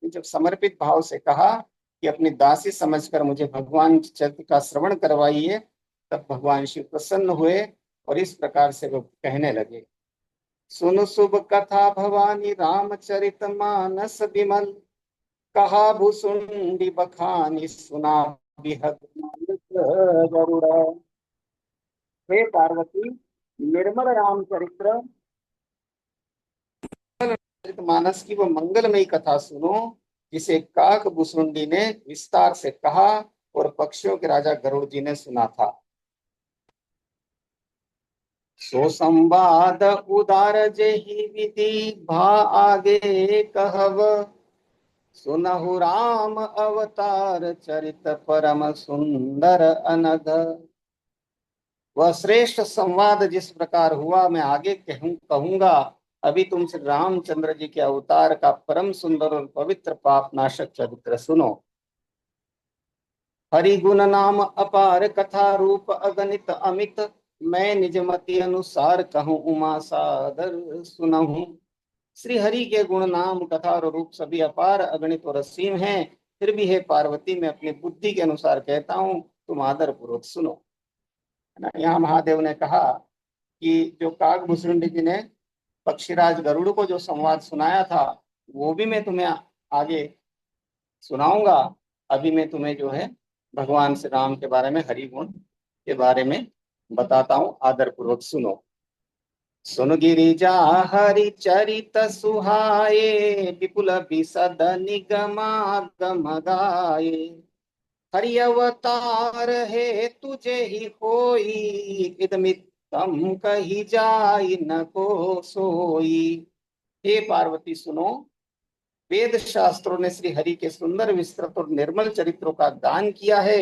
ने जब समर्पित भाव से कहा कि अपनी दासी समझकर मुझे भगवान चरित्र का श्रवण करवाइए, तब भगवान शिव प्रसन्न हुए और इस प्रकार से वो कहने लगे। सुन शुभ कथा भवानी रामचरित मानस विमल, कहा भूसुंडी बखानी सुना बिहद गरुड़ा। हे पार्वती, निर्मल रामचरित्र मानस की वो मंगलमयी कथा सुनो, जिसे काक भूसुंडी ने विस्तार से कहा और पक्षियों के राजा गरुड़ जी ने सुना था। सो संवाद उदार जेहि विधि भा आगे कहव, सुनहु राम अवतार चरित परम सुंदर अनघ। वह श्रेष्ठ संवाद जिस प्रकार हुआ मैं आगे कहूंगा। अभी तुम श्री रामचंद्र जी के अवतार का परम सुंदर और पवित्र पाप नाशक चरित्र सुनो। हरि गुण नाम अपार कथा रूप अगणित अमित, मैं निजमति अनुसार कहूँ उमा सादर सुनहूं। श्री हरि के गुण नाम कथा और रूप सभी अपार अगणित और असीम हैं, फिर भी हे पार्वती मैं अपनी बुद्धि के अनुसार कहता हूँ, तुम आदर पूर्वक सुनो। यहाँ महादेव ने कहा कि जो काक भूसुंडी जी ने पक्षीराज गरुड़ को जो संवाद सुनाया था, वो भी मैं तुम्हें आगे सुनाऊंगा। अभी मैं तुम्हें जो है भगवान श्री राम के बारे में, हरि गुण के बारे में बताता हूँ, आदर पूर्वक सुनो। सुन गिरिजा हरि चरित सुहाए, विपुल विशद निगमागम गाये। हरि अवतार है तुझे ही होई, इदमित्तम कही जाई न को सोई। हे पार्वती सुनो, वेद शास्त्रों ने श्री हरि के सुंदर विस्तृत और निर्मल चरित्रों का गान किया है।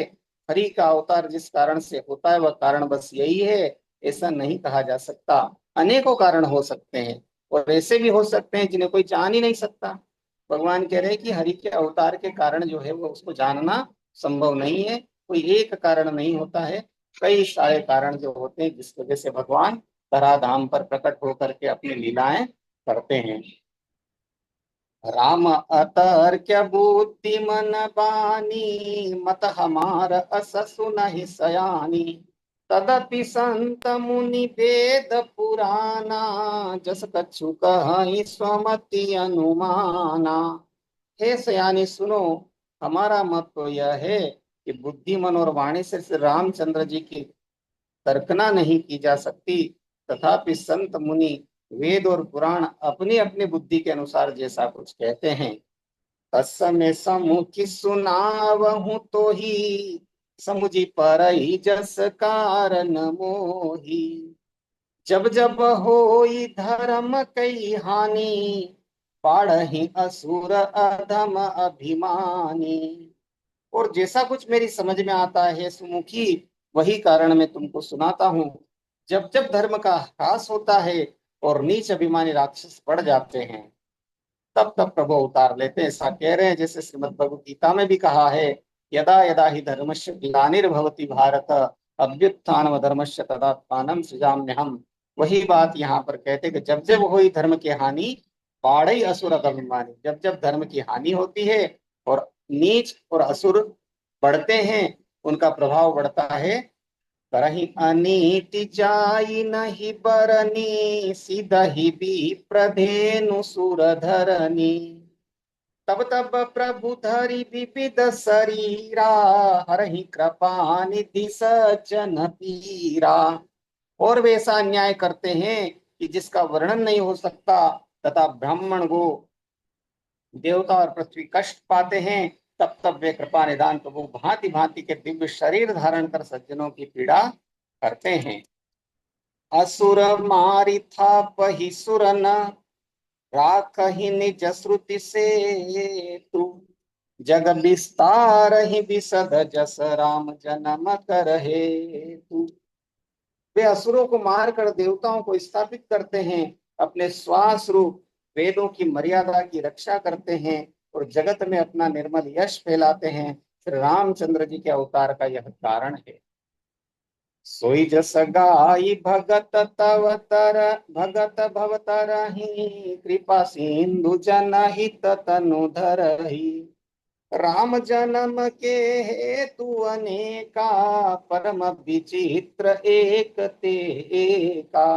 हरि का अवतार जिस कारण से होता है वह कारण बस यही है, ऐसा नहीं कहा जा सकता। अनेकों कारण हो सकते हैं और ऐसे भी हो सकते हैं जिन्हें कोई जान ही नहीं सकता। भगवान कह रहे हैं कि हरि के अवतार के कारण जो है वो उसको जानना संभव नहीं है। कोई एक कारण नहीं होता है, कई सारे कारण जो होते हैं जिस वजह से भगवान धराधाम पर प्रकट होकर के अपनी लीलाएं करते हैं। राम अतर्क्य बुद्धि मन बानी, मत हमार अस सुनहि सयानी। तदपि संत मुनि वेद पुराना, जस कछु कहि स्वमति अनुमाना। हे सयानी सुनो, हमारा मत तो यह है कि बुद्धि मन और वाणी से श्री रामचंद्र जी की तर्कना नहीं की जा सकती। तथापि संत मुनि वेद और पुराण अपनी अपनी बुद्धि के अनुसार जैसा कुछ कहते हैं। तत्समय समुखि सुनावहु तो ही, समुझी परहि जस कारण मोही। जब जब होई धर्म कई हानि, पाढ़हि असुर अधम अभिमानी। और जैसा कुछ मेरी समझ में आता है सुमुखी, वही कारण मैं तुमको सुनाता हूँ। जब जब धर्म का ह्रास होता है और नीच अभिमानी राक्षस बढ़ जाते हैं, तब तब प्रभु अवतार लेते हैं। ऐसा कह रहे हैं जैसे श्रीमद् भगवद गीता में भी कहा है, यदा यदा ही धर्मस्य ग्लानिर्भवति भारत, अभ्युत्थानम धर्मस्य तदात्मानं सृजाम्यहम्। वही बात यहाँ पर कहते कि जब जब हुई धर्म की हानि, पाढ़ई असुर अभिमानी। जब जब धर्म की हानि होती है और नीच और असुर बढ़ते हैं, उनका प्रभाव बढ़ता है करहि अनीति जाई नहीं बरनी, सीधहि भी प्रधेनु सुर धरनी। तब तब प्रभु धरि विविध शरीरा, हरहि कृपा निधि सज्जन पीरा। और वे ऐसा अन्याय करते हैं कि जिसका वर्णन नहीं हो सकता, तथा ब्राह्मण गो देवता और पृथ्वी कष्ट पाते हैं। तब तब वे कृपा निदान प्रभु भांति भांति के दिव्य शरीर धारण कर सज्जनों की पीड़ा करते हैं। असुर मारि थापहि सुर न, राखहि निज श्रुति से तु। जग विस्तार ही विसद जस, राम जन्म करहे तु। वे असुरों को मारकर देवताओं को स्थापित करते हैं, अपने श्वास रूप वेदों की मर्यादा की रक्षा करते हैं और जगत में अपना निर्मल यश फैलाते हैं। श्री रामचंद्र जी के अवतार का यह कारण है। सोई जस गाई भगत तव तर, भगत भवतरहि कृपा सिंधु जनहित तनु धरहि। राम जन्म के हेतु अनेका, परम विचित्र एक ते एका।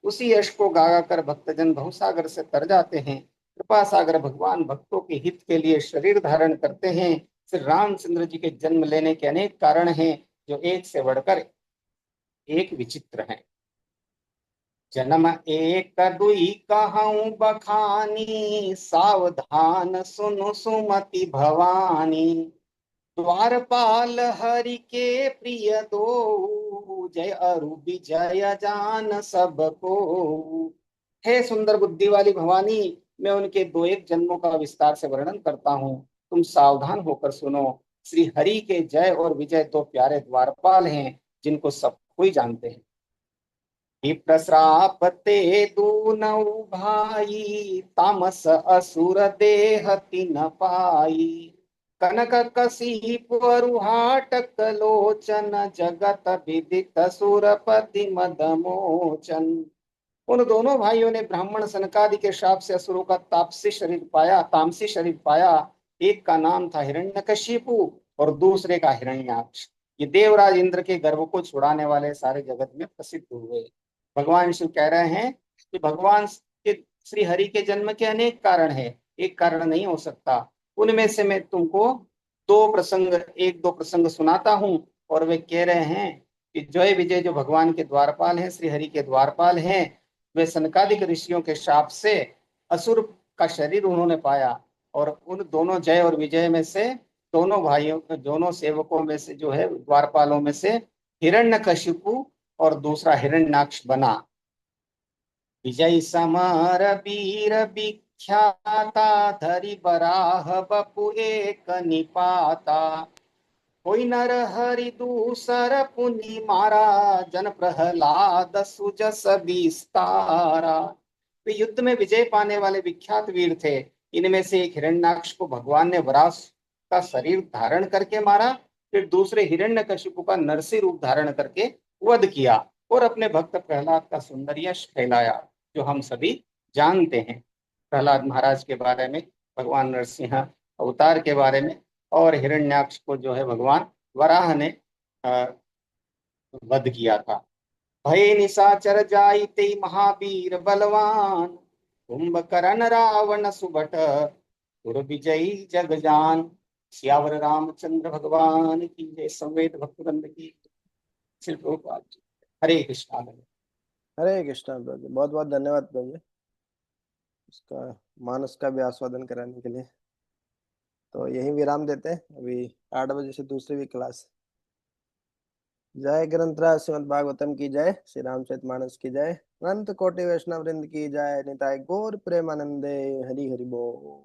उसी यश को गा कर भक्तजन भवसागर से तर जाते हैं। कृपा सागर भगवान भक्तों के हित के लिए शरीर धारण करते हैं। श्री रामचंद्र जी के जन्म लेने के अनेक कारण हैं, जो एक से बढ़कर एक विचित्र हैं। जन्म एक दुई कहूँ बखानी, सावधान सुनु सुमति भवानी। द्वारपाल हरि के प्रिय दो, जय अरु विजय जान सबको। हे सुंदर बुद्धि वाली भवानी, मैं उनके दो एक जन्मों का विस्तार से वर्णन करता हूँ, तुम सावधान होकर सुनो। श्री हरि के जय और विजय दो प्यारे द्वारपाल हैं, जिनको सब कोई जानते हैं। प्रश्रापते दूनौ भाई, तामस असुर देह तिन पाई। कनक कसी परुहाटक लोचन, जगत विदित सुरपति मदमोचन। उन दोनों भाइयों ने ब्राह्मण सनकादि के शाप से असुरों का तामसी शरीर पाया। एक का नाम था हिरण्यकशिपु और दूसरे का हिरण्याक्ष। ये देवराज इंद्र के गर्भ को छुड़ाने वाले सारे जगत में प्रसिद्ध हुए। भगवान शिव कह रहे हैं कि भगवान के श्री हरि के जन्म के अनेक कारण हैं, एक कारण नहीं हो सकता। उनमें से मैं तुमको एक दो प्रसंग सुनाता हूँ। और वे कह रहे हैं कि जय विजय जो भगवान के द्वारपाल हैं, श्री हरि के द्वारपाल हैं, वे सनकादिक ऋषियों के शाप से असुर का शरीर उन्होंने पाया। और उन दोनों जय और विजय में से दोनों सेवकों में से जो है द्वारपालों में से हिरण्यकशिपु और दूसरा हिरण्याक्ष बना। विजय समर वीर विख्याता, धरि बराह बपु एक निपाता। कोई नर हरि दूसर पुनि मारा, जन प्रहलाद सुजस विस्तारा। वे युद्ध में विजय पाने वाले विख्यात वीर थे। इनमें से एक हिरण्याक्ष को भगवान ने वराह का शरीर धारण करके मारा, फिर दूसरे हिरण्यकशिपु का नरसिंह रूप धारण करके वध किया और अपने भक्त प्रहलाद का सुंदर यश फैलाया, जो हम सभी जानते हैं। प्रहलाद महाराज के बारे में, भगवान नरसिंह अवतार के बारे में, और हिरण्याक्ष को जो है भगवान वराह ने वध किया था। भय निशाचर जाइते महावीर बलवान, कुंभकर्ण रावण सुभट सुर विजयी जगजान। सियावर रामचंद्र भगवान की जय। संवेद भक्तवृंद की। श्री प्रभुपाद जी। हरे कृष्णा। हरे कृष्णा प्रभु, बहुत बहुत धन्यवाद प्रभु इसका मानस का भी आस्वादन कराने के लिए। तो यही विराम देते हैं, अभी 8 बजे से दूसरी भी क्लास। जय ग्रंथराज श्रीमद् भागवतम की जय, श्री रामचरितमानस की जय, अनंत कोटि वैष्णव वृंद की जय। निताय गौर प्रेमानंदे। हरि हरि बोल।